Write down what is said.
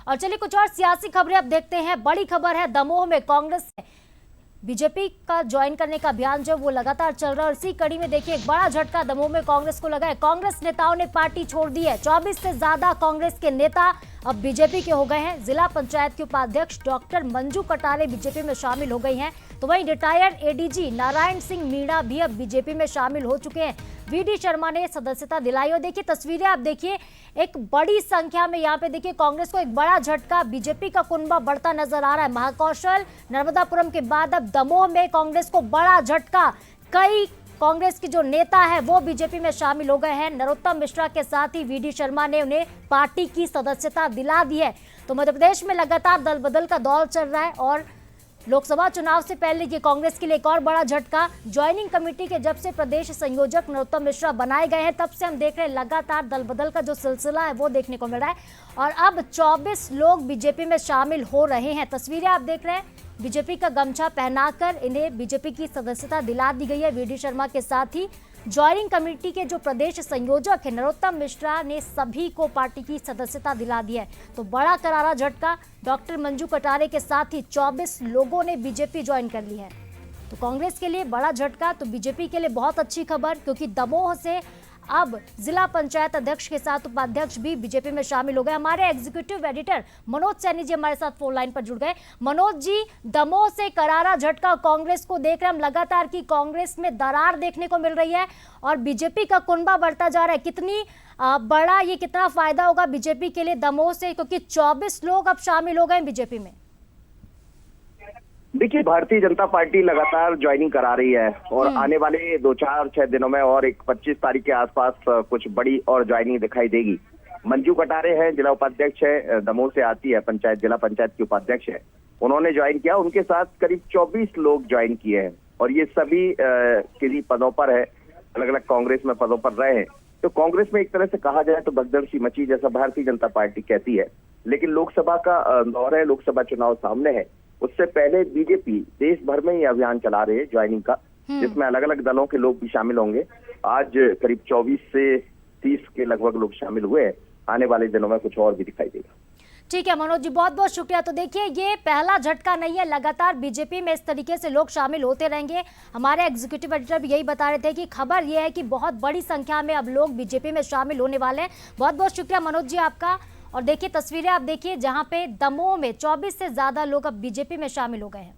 और चलिए कुछ और सियासी खबरें अब देखते हैं। बड़ी खबर है, दमोह में कांग्रेस बीजेपी का ज्वाइन करने का अभियान जो वो लगातार चल रहा है और इसी कड़ी में देखिए एक बड़ा झटका दमोह में कांग्रेस को लगा है। कांग्रेस नेताओं ने पार्टी छोड़ दी है। 24 से ज्यादा कांग्रेस के नेता अब बीजेपी के हो गए हैं। जिला पंचायत के उपाध्यक्ष डॉक्टर मंजू कटारे बीजेपी में शामिल हो गई हैं, तो वहीं रिटायर्ड एडीजी नारायण सिंह मीणा भी अब बीजेपी में शामिल हो चुके हैं। वीडी शर्मा ने सदस्यता दिलाई और देखिए तस्वीरें आप देखिए, एक बड़ी संख्या में यहाँ पे देखिए कांग्रेस को एक बड़ा झटका, बीजेपी का कुनबा बढ़ता नजर आ रहा है। महाकौशल नर्मदापुरम के बाद अब दमोह में कांग्रेस को बड़ा झटका। कई कांग्रेस के जो नेता है वो बीजेपी में शामिल हो गए हैं। नरोत्तम मिश्रा के साथ ही वीडी शर्मा ने उन्हें पार्टी की सदस्यता दिला दी है। तो मध्य प्रदेश में लगातार दल बदल का दौर चल रहा है और लोकसभा चुनाव से पहले ये कांग्रेस के लिए एक और बड़ा झटका। ज्वाइनिंग कमेटी के जब से प्रदेश संयोजक नरोत्तम मिश्रा बनाए गए हैं तब से हम देख रहे हैं लगातार दल बदल का जो सिलसिला है वो देखने को मिल रहा है और अब 24 लोग बीजेपी में शामिल हो रहे हैं। तस्वीरें आप देख रहे हैं, बीजेपी का गमछा पहनाकर इन्हें बीजेपी की सदस्यता दिला दी गई है। वीडी शर्मा के साथ ही ज्वाइनिंग कमेटी के जो प्रदेश संयोजक है नरोत्तम मिश्रा ने सभी को पार्टी की सदस्यता दिला दी है। तो बड़ा करारा झटका, डॉक्टर मंजू कटारे के साथ ही 24 लोगों ने बीजेपी ज्वाइन कर ली है। तो कांग्रेस के लिए बड़ा झटका, तो बीजेपी के लिए बहुत अच्छी खबर, क्योंकि दमोह से अब जिला पंचायत अध्यक्ष के साथ उपाध्यक्ष भी बीजेपी में शामिल हो गए। हमारे एग्जीक्यूटिव एडिटर मनोज सैनी जी हमारे साथ फोन लाइन पर जुड़ गए। मनोज जी, दमोह से करारा झटका कांग्रेस को देख रहे हम लगातार कि कांग्रेस में दरार देखने को मिल रही है और बीजेपी का कुनबा बढ़ता जा रहा है। कितनी बड़ा ये कितना फायदा होगा बीजेपी के लिए दमोह से, क्योंकि 24 लोग अब शामिल हो गए बीजेपी में। देखिए, भारतीय जनता पार्टी लगातार ज्वाइनिंग करा रही है और आने वाले 2-4-6 दिनों में और एक 25 तारीख के आसपास कुछ बड़ी और ज्वाइनिंग दिखाई देगी। मंजू कटारे हैं, जिला उपाध्यक्ष है, दमोह से आती है, पंचायत जिला पंचायत की उपाध्यक्ष है। उन्होंने ज्वाइन किया, उनके साथ करीब 24 लोग ज्वाइन किए हैं और ये सभी किसी पदों पर है, अलग अलग कांग्रेस में पदों पर रहे हैं। तो कांग्रेस में एक तरह से कहा जाए तो भगदड़ सी मची, जैसा भारतीय जनता पार्टी कहती है। लेकिन लोकसभा का दौर है, लोकसभा चुनाव सामने है। उससे पहले बीजेपी देश भर में ये अभियान चला रहे हैं ज्वाइनिंग का, जिसमें अलग अलग दलों के लोग भी शामिल होंगे। आज करीब 24 से 30 के लगभग लोग शामिल हुए हैं। आने वाले दिनों में कुछ और भी दिखाई देगा। ठीक है मनोज जी, बहुत बहुत शुक्रिया। तो देखिए ये पहला झटका नहीं है, लगातार बीजेपी में इस तरीके से लोग शामिल होते रहेंगे। हमारे एग्जीक्यूटिव एडिटर भी यही बता रहे थे कि खबर ये है कि बहुत बड़ी संख्या में अब लोग बीजेपी में शामिल होने वाले हैं। बहुत बहुत शुक्रिया मनोज जी आपका। और देखिए तस्वीरें आप देखिए, जहां पे दमोह में 24 से ज्यादा लोग अब बीजेपी में शामिल हो गए हैं।